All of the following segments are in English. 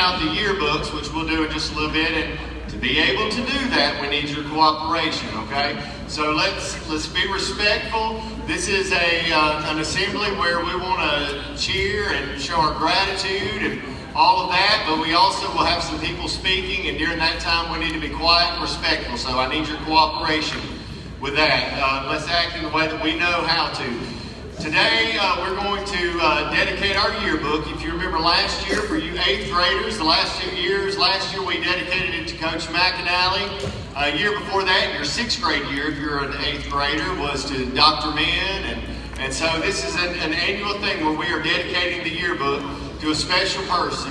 out the yearbooks, which we'll do in just a little bit, and to be able to do that, we need your cooperation, okay? So let's be respectful. This is an assembly where we want to cheer and show our gratitude and all of that, but we also will have some people speaking, and during that time we need to be quiet and respectful, so I need your cooperation with that. Let's act in the way that we know how to. Today we're going to dedicate our yearbook. If you remember last year, for you 8th graders, the last 2 years, last year we dedicated it to Coach McAnally. A year before that, your 6th grade year, if you're an 8th grader, was to Dr. Min. And so this is an annual thing where we are dedicating the yearbook to a special person.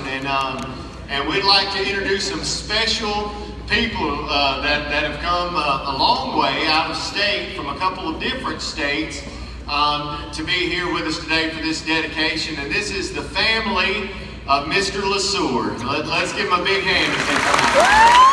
And we'd like to introduce some special people that have come a long way out of state from a couple of different states to be here with us today for this dedication. And this is the family of Mr. LeSueur. Let's give him a big hand if they come.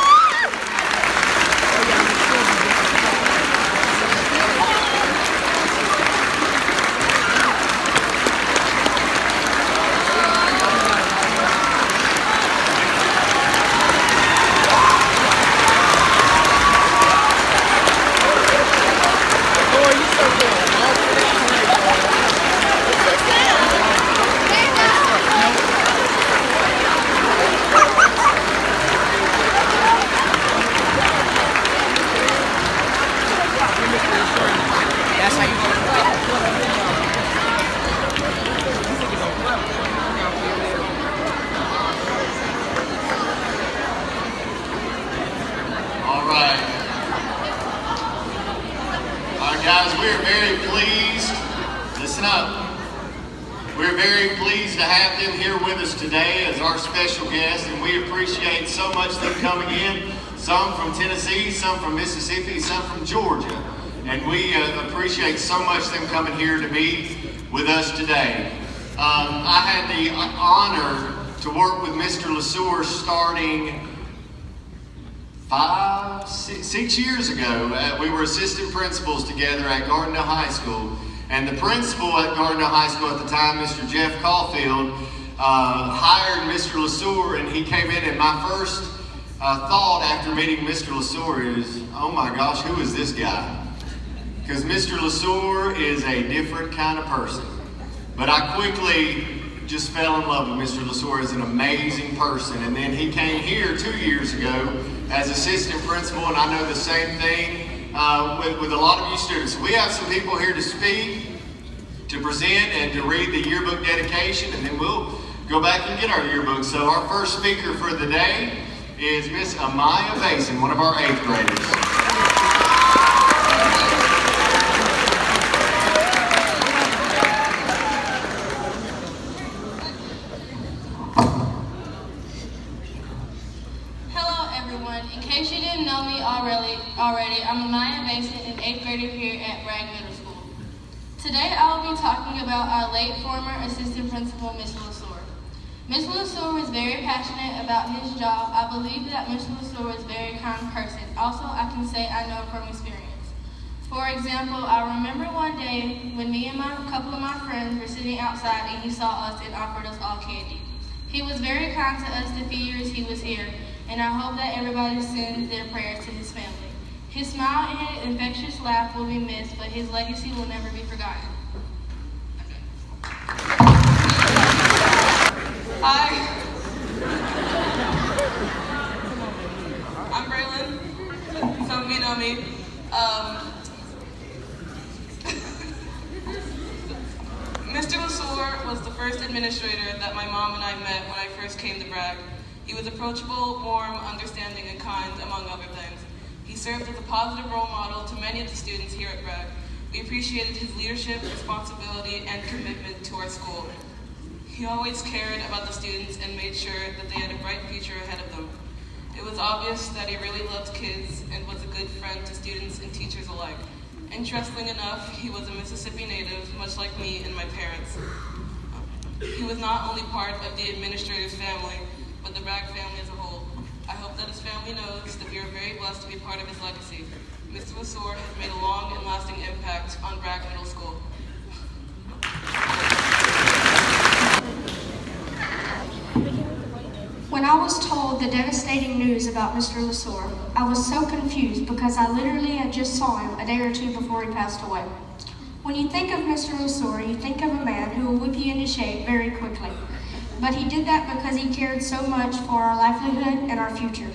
Guys, we're very pleased, listen up, we're very pleased to have them here with us today as our special guests, and we appreciate so much them coming in, some from Tennessee, some from Mississippi, some from Georgia, and we appreciate so much them coming here to be with us today. I had the honor to work with Mr. LeSueur starting 6 years ago. We were assistant principals together at Gardendale High School, and the principal at Gardendale High School at the time, Mr. Jeff Caulfield, hired Mr. LeSueur, and he came in, and my first thought after meeting Mr. LeSueur is, oh my gosh, who is this guy? Because Mr. LeSueur is a different kind of person. But I quickly just fell in love with Mr. LeSueur as an amazing person, and then he came here 2 years ago as assistant principal, and I know the same thing with a lot of you students. We have some people here to speak, to present, and to read the yearbook dedication, and then we'll go back and get our yearbook. So our first speaker for the day is Miss Amaya Basin, one of our 8th graders. Already, I'm Amaya Basin, an 8th grader here at Bragg Middle School. Today I will be talking about our late former assistant principal, Mr. LeSueur. Mr. LeSueur was very passionate about his job. I believe that Mr. LeSueur was a very kind person. Also, I can say I know from experience. For example, I remember one day when me and a couple of my friends were sitting outside and he saw us and offered us all candy. He was very kind to us the few years he was here, and I hope that everybody sends their prayers to his family. His smile and his infectious laugh will be missed, but his legacy will never be forgotten. Hi. I'm Braylon. Some of you know me. Mr. LeSueur was the first administrator that my mom and I met when I first came to Bragg. He was approachable, warm, understanding, and kind, among other things. He served as a positive role model to many of the students here at Bragg. We appreciated his leadership, responsibility, and commitment to our school. He always cared about the students and made sure that they had a bright future ahead of them. It was obvious that he really loved kids and was a good friend to students and teachers alike. Interesting enough, he was a Mississippi native, much like me and my parents. He was not only part of the administrator's family, but the Bragg family as a whole. I hope that his family knows that we are very blessed to be part of his legacy. Mr. LeSueur has made a long and lasting impact on Bragg Middle School. When I was told the devastating news about Mr. LeSueur, I was so confused because I literally had just saw him a day or two before he passed away. When you think of Mr. LeSueur, you think of a man who will whip you into shape very quickly. But he did that because he cared so much for our livelihood and our future.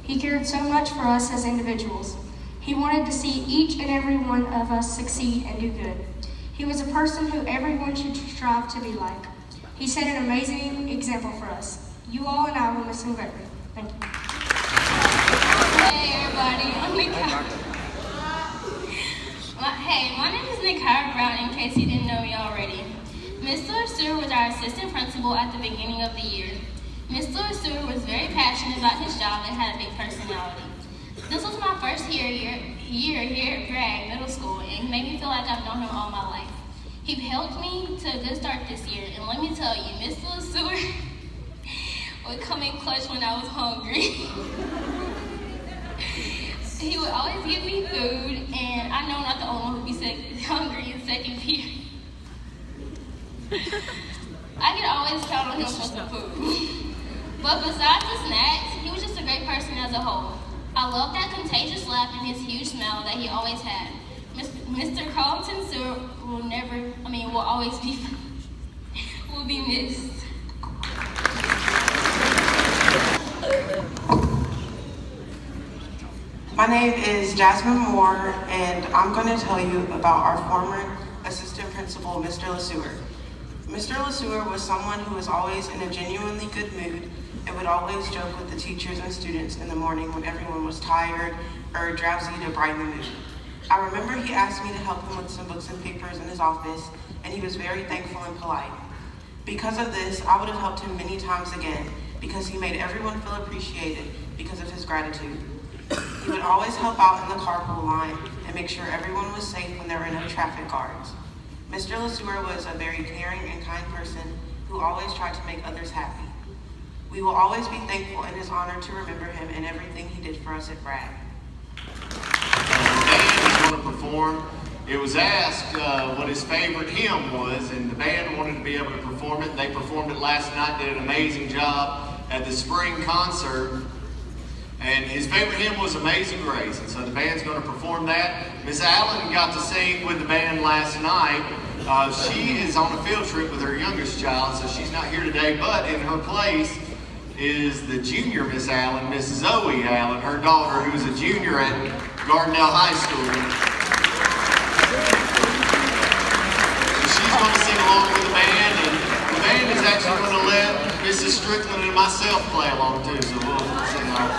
He cared so much for us as individuals. He wanted to see each and every one of us succeed and do good. He was a person who everyone should strive to be like. He set an amazing example for us. You all and I will miss him greatly. Thank you. Hey everybody, I'm Nikai. Hey, my name is Nikai Brown, in case you didn't know me already. Mr. LeSueur was our assistant principal at the beginning of the year. Mr. LeSueur was very passionate about his job and had a big personality. This was my first year here at Bragg Middle School, and it made me feel like I've known him all my life. He helped me to a good start this year, and let me tell you, Mr. LeSueur would come in clutch when I was hungry. He would always give me food, and I know I'm not the only one who would be hungry in second period. I could always count on him for some food. But besides the snacks, he was just a great person as a whole. I love that contagious laugh and his huge smile that he always had. Mr. Carlton Seward will always be, will be missed. My name is Jasmine Moore, and I'm going to tell you about our former assistant principal, Mr. LeSueur. Mr. LeSueur was someone who was always in a genuinely good mood and would always joke with the teachers and students in the morning when everyone was tired or drowsy to brighten the mood. I remember he asked me to help him with some books and papers in his office, and he was very thankful and polite. Because of this, I would have helped him many times again because he made everyone feel appreciated because of his gratitude. He would always help out in the carpool line and make sure everyone was safe when there were no traffic guards. Mr. LeSueur was a very caring and kind person who always tried to make others happy. We will always be thankful and is honored to remember him and everything he did for us at Bragg. The band is going to perform. It was asked what his favorite hymn was, and the band wanted to be able to perform it. They performed it last night, did an amazing job at the spring concert. And his favorite hymn was Amazing Grace, and so the band's going to perform that. Miss Allen got to sing with the band last night. She is on a field trip with her youngest child, so she's not here today, but in her place is the junior Miss Allen, Miss Zoe Allen, her daughter, who's a junior at Gardendale High School. So she's going to sing along with the band, and the band is actually going to let Mrs. Strickland and myself play along too, so we'll sing along.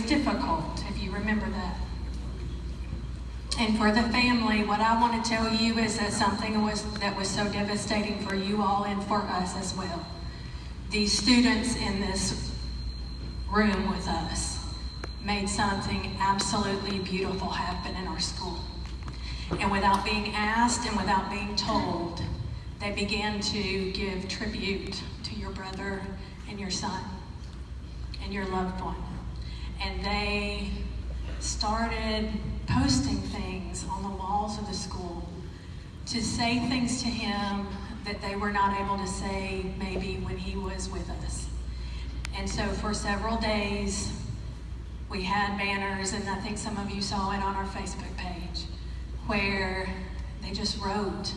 difficult, if you remember that. And for the family, what I want to tell you is that something that was so devastating for you all and for us as well. These students in this room with us made something absolutely beautiful happen in our school. And without being asked and without being told, they began to give tribute to your brother and your son and your loved one. And they started posting things on the walls of the school to say things to him that they were not able to say maybe when he was with us. And so for several days, we had banners, and I think some of you saw it on our Facebook page, where they just wrote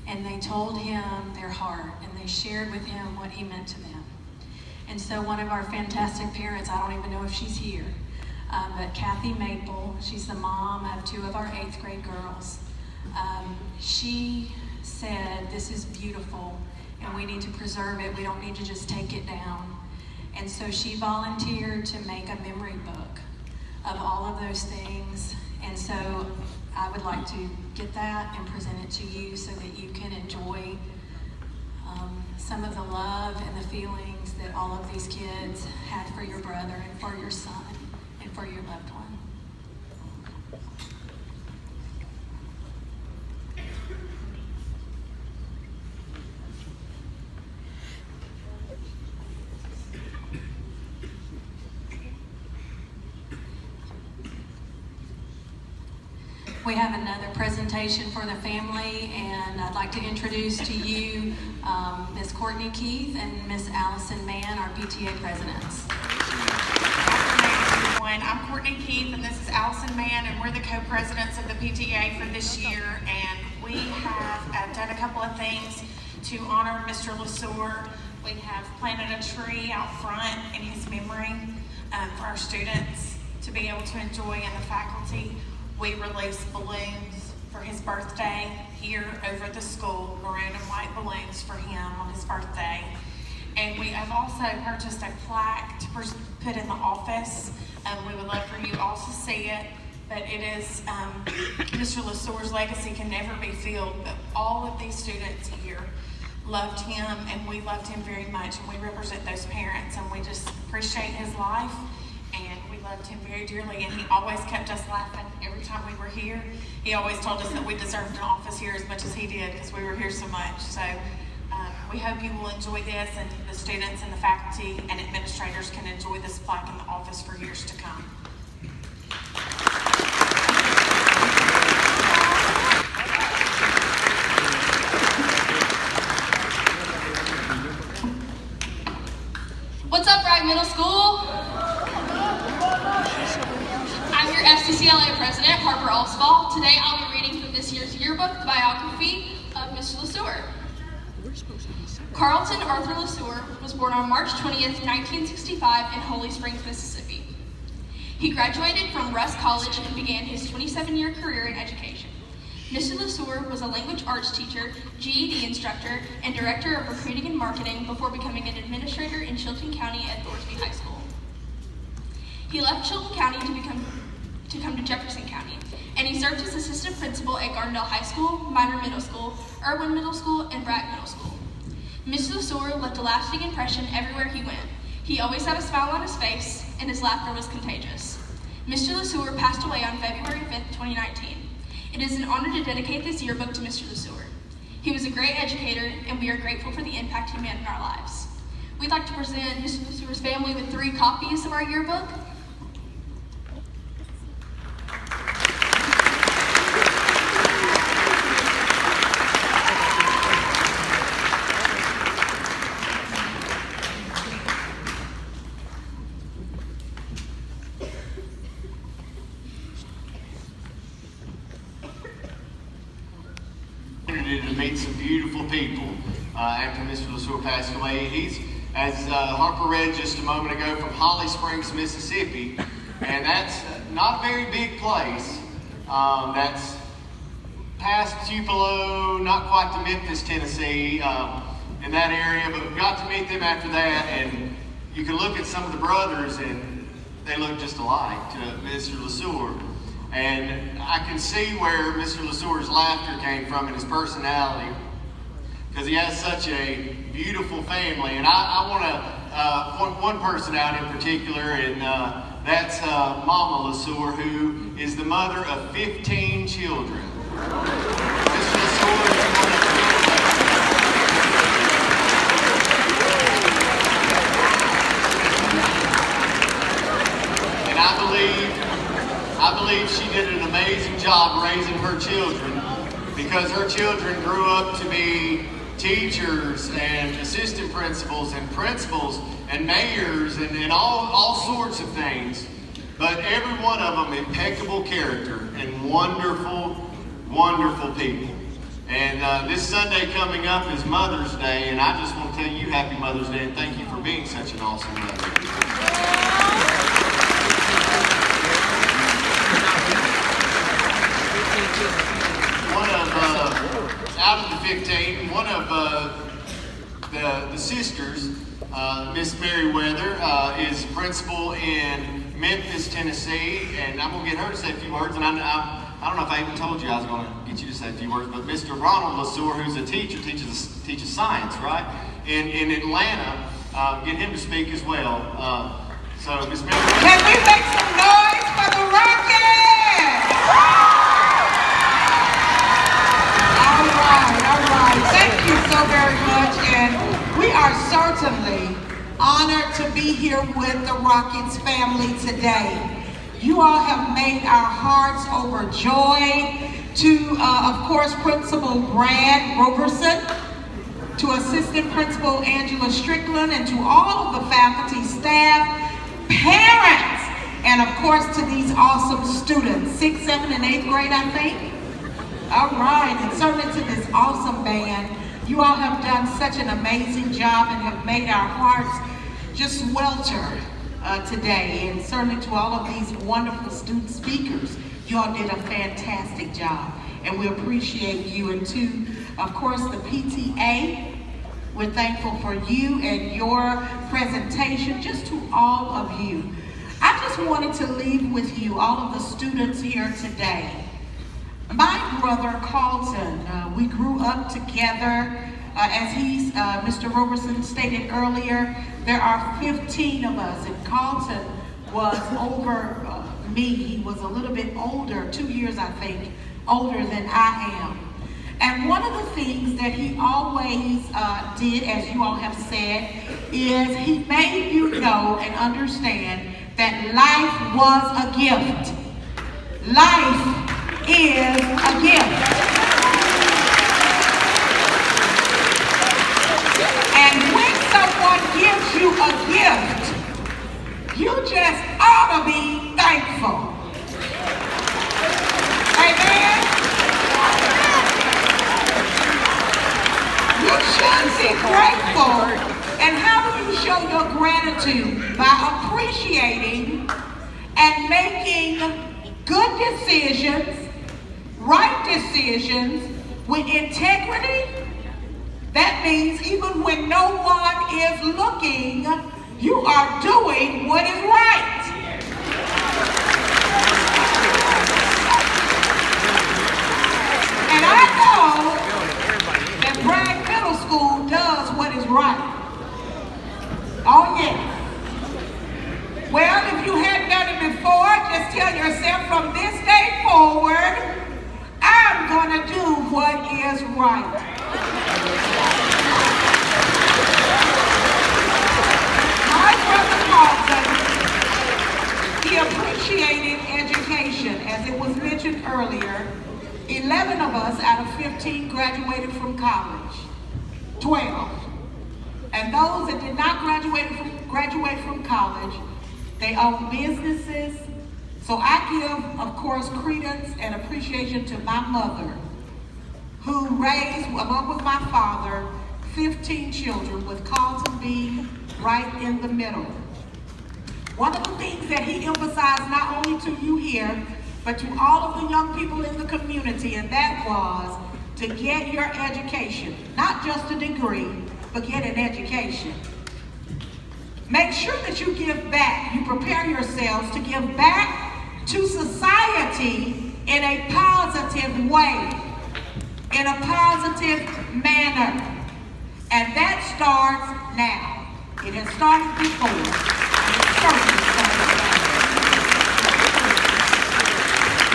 and they told him their heart and they shared with him what he meant to them. And so one of our fantastic parents, I don't even know if she's here, but Kathy Maple, she's the mom of two of our 8th grade girls. She said, this is beautiful and we need to preserve it. We don't need to just take it down. And so she volunteered to make a memory book of all of those things. And so I would like to get that and present it to you so that you can enjoy some of the love and the feelings that all of these kids had for your brother and for your son and for your loved one. We have another presentation for the family, and I'd like to introduce to you Ms. Courtney Keith and Ms. Allison Mann, our PTA presidents. Good afternoon, everyone. I'm Courtney Keith, and this is Allison Mann, and we're the co-presidents of the PTA for this year. And we have done a couple of things to honor Mr. LeSueur. We have planted a tree out front in his memory for our students to be able to enjoy, and the faculty. We released balloons for his birthday here over the school, maroon and white balloons for him on his birthday. And we have also purchased a plaque to put in the office. We would love for you all to see it, but it is, Mr. LeSueur's legacy can never be filled, but all of these students here loved him, and we loved him very much, and we represent those parents, and we just appreciate his life. And we loved him very dearly, and he always kept us laughing every time we were here. He always told us that we deserved an office here as much as he did because we were here so much. So we hope you will enjoy this, and the students and the faculty and administrators can enjoy this plaque in the office for years to come. What's up, Bragg Middle School? I'm your FCCLA president, Harper Alsball. Today I'll be reading from this year's yearbook, the biography of Mr. LeSueur. Carlton Arthur LeSueur was born on March 20th, 1965 in Holly Springs, Mississippi. He graduated from Russ College and began his 27-year career in education. Mr. LeSueur was a language arts teacher, GED instructor, and director of recruiting and marketing before becoming an administrator in Chilton County at Thorsby High School. He left Chilton County to come to Jefferson County, and he served as assistant principal at Gardendale High School, Minor Middle School, Irwin Middle School, and Bragg Middle School. Mr. LeSueur left a lasting impression everywhere he went. He always had a smile on his face, and his laughter was contagious. Mr. LeSueur passed away on February 5th, 2019. It is an honor to dedicate this yearbook to Mr. LeSueur. He was a great educator, and we are grateful for the impact he made in our lives. We'd like to present Mr. LeSueur's family with 3 copies of our yearbook. To meet some beautiful people after Mr. LeSueur passed away. He's, as Harper read just a moment ago, from Holly Springs, Mississippi, and that's not a very big place. That's past Tupelo, not quite to Memphis, Tennessee, in that area, but we got to meet them after that, and you can look at some of the brothers, and they look just alike to Mr. LeSueur. And I can see where Mr. LeSueur's laughter came from and his personality, because he has such a beautiful family. And I want to point one person out in particular, and that's Mama LeSueur, who is the mother of 15 children. Mr. LeSueur is one of the and I believe she did an amazing job raising her children, because her children grew up to be teachers and assistant principals and mayors and all sorts of things. But every one of them impeccable character and wonderful, wonderful people. And this Sunday coming up is Mother's Day, and I just want to tell you Happy Mother's Day and thank you for being such an awesome mother. Out of the 15, one of the sisters, Miss Merriweather, is principal in Memphis, Tennessee, and I'm going to get her to say a few words. And I don't know if I even told you I was going to get you to say a few words, but Mr. Ronald LeSueur, who's a teacher, teaches science, right, in Atlanta, get him to speak as well. So, Miss Merriweather. Can we make some noise for the Rockets? All right. Thank you so very much. And we are certainly honored to be here with the Rockets family today. You all have made our hearts overjoyed. To, of course, Principal Bragg Roberson, to Assistant Principal Angela Strickland, and to all of the faculty, staff, parents, and of course to these awesome students, 6th, 7th, and 8th grade, I think. All right, and certainly to this awesome band. You all have done such an amazing job and have made our hearts just welter today. And certainly to all of these wonderful student speakers, you all did a fantastic job. And we appreciate you. And to, of course, the PTA, we're thankful for you and your presentation, just to all of you. I just wanted to leave with you, all of the students here today. My brother, Carlton, we grew up together. As Mr. Roberson stated earlier, there are 15 of us, and Carlton was over me. He was a little bit older, 2 years, I think, older than I am. And one of the things that he always did, as you all have said, is he made you know and understand that life was a gift. Life is a gift. And when someone gives you a gift, you just ought to be thankful. Amen? You should be grateful. And how do you show your gratitude? By appreciating and making good decisions, right decisions with integrity. That means even when no one is looking, you are doing what is right. And I know that Bragg Middle School does what is right. Oh yes. Well, if you hadn't done it before, just tell yourself from this day forward, I'm gonna do what is right. My brother Carlton, he appreciated education. As it was mentioned earlier, 11 of us out of 15 graduated from college. 12. And those that did not graduate from college, they own businesses. So I give, of course, credence and appreciation to my mother, who raised, along with my father, 15 children, with Carlton being right in the middle. One of the things that he emphasized not only to you here, but to all of the young people in the community, and that was to get your education, not just a degree, but get an education. Make sure that you give back. You prepare yourselves to give back to society in a positive way, in a positive manner. And that starts now. It has started before. And it certainly starts now.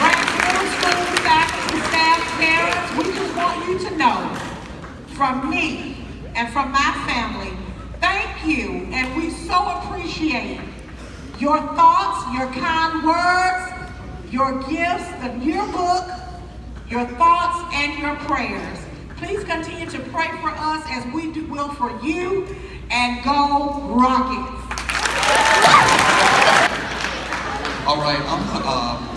Bragg Middle School faculty, staff, parents, we just want you to know, from me and from my family, thank you, and we so appreciate your thoughts, your kind words, your gifts, the yearbook, your thoughts, and your prayers. Please continue to pray for us as we will for you, and go Rockets. All right, I'm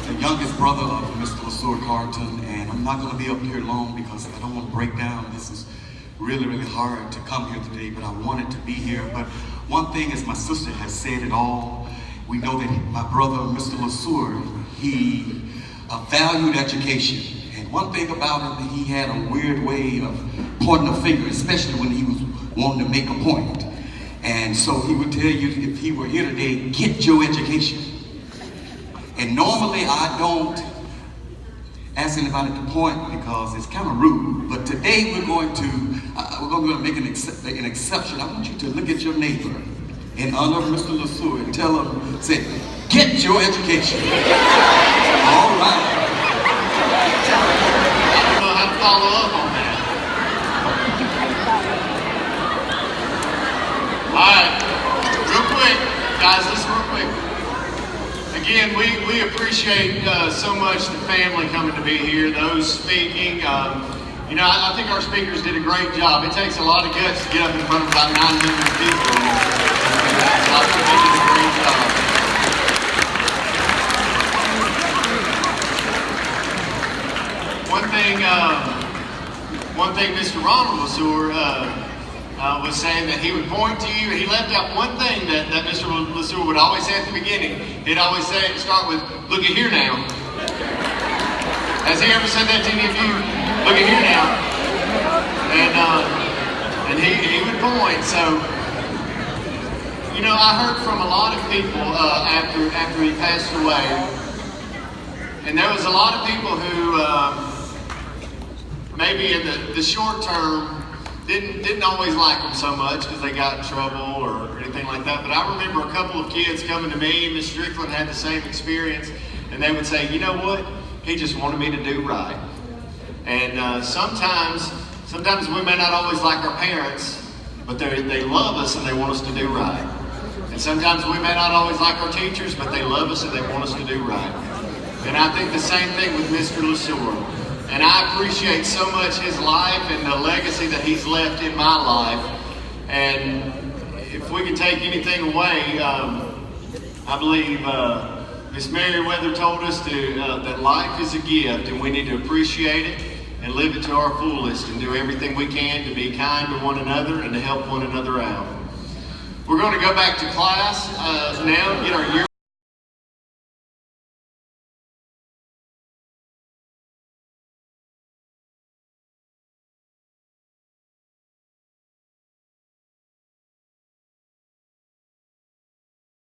the youngest brother of Mr. LeSueur Carlton, and I'm not going to be up here long because I don't want to break down. This is really, really hard to come here today, but I wanted to be here. But one thing is, my sister has said it all. We know that my brother, Mr. LeSueur, he valued education. And one thing about him, he had a weird way of pointing a finger, especially when he was wanting to make a point. And so he would tell you, if he were here today, get your education. And normally I don't ask anybody to point because it's kind of rude. But today we're going to make an exception. I want you to look at your neighbor in honor of Mr. LeSueur and tell him, say, get your education. All right. I don't know how to follow up on that. All right, real quick, guys, listen real quick. Again, we appreciate so much the family coming to be here, those speaking. I think our speakers did a great job. It takes a lot of guts to get up in front of about 900 people. I think they did a great job. One thing Mr. Ronald LeSueur was saying that he would point to you. He left out one thing that Mr. LeSueur would always say at the beginning. He'd always start with, look at here now. Has he ever said that to any of you? Look at here now. And he would point. So, I heard from a lot of people after he passed away. And there was a lot of people who maybe in the short term didn't always like him so much because they got in trouble or anything like that. But I remember a couple of kids coming to me. Miss Strickland had the same experience, and they would say, you know what? He just wanted me to do right. And sometimes we may not always like our parents, but they love us and they want us to do right. And sometimes we may not always like our teachers, but they love us and they want us to do right. And I think the same thing with Mr. LeSueur. And I appreciate so much his life and the legacy that he's left in my life. And if we can take anything away, I believe Miss Merriweather told us that life is a gift and we need to appreciate it and live it to our fullest and do everything we can to be kind to one another and to help one another out. We're going to go back to class now, get our year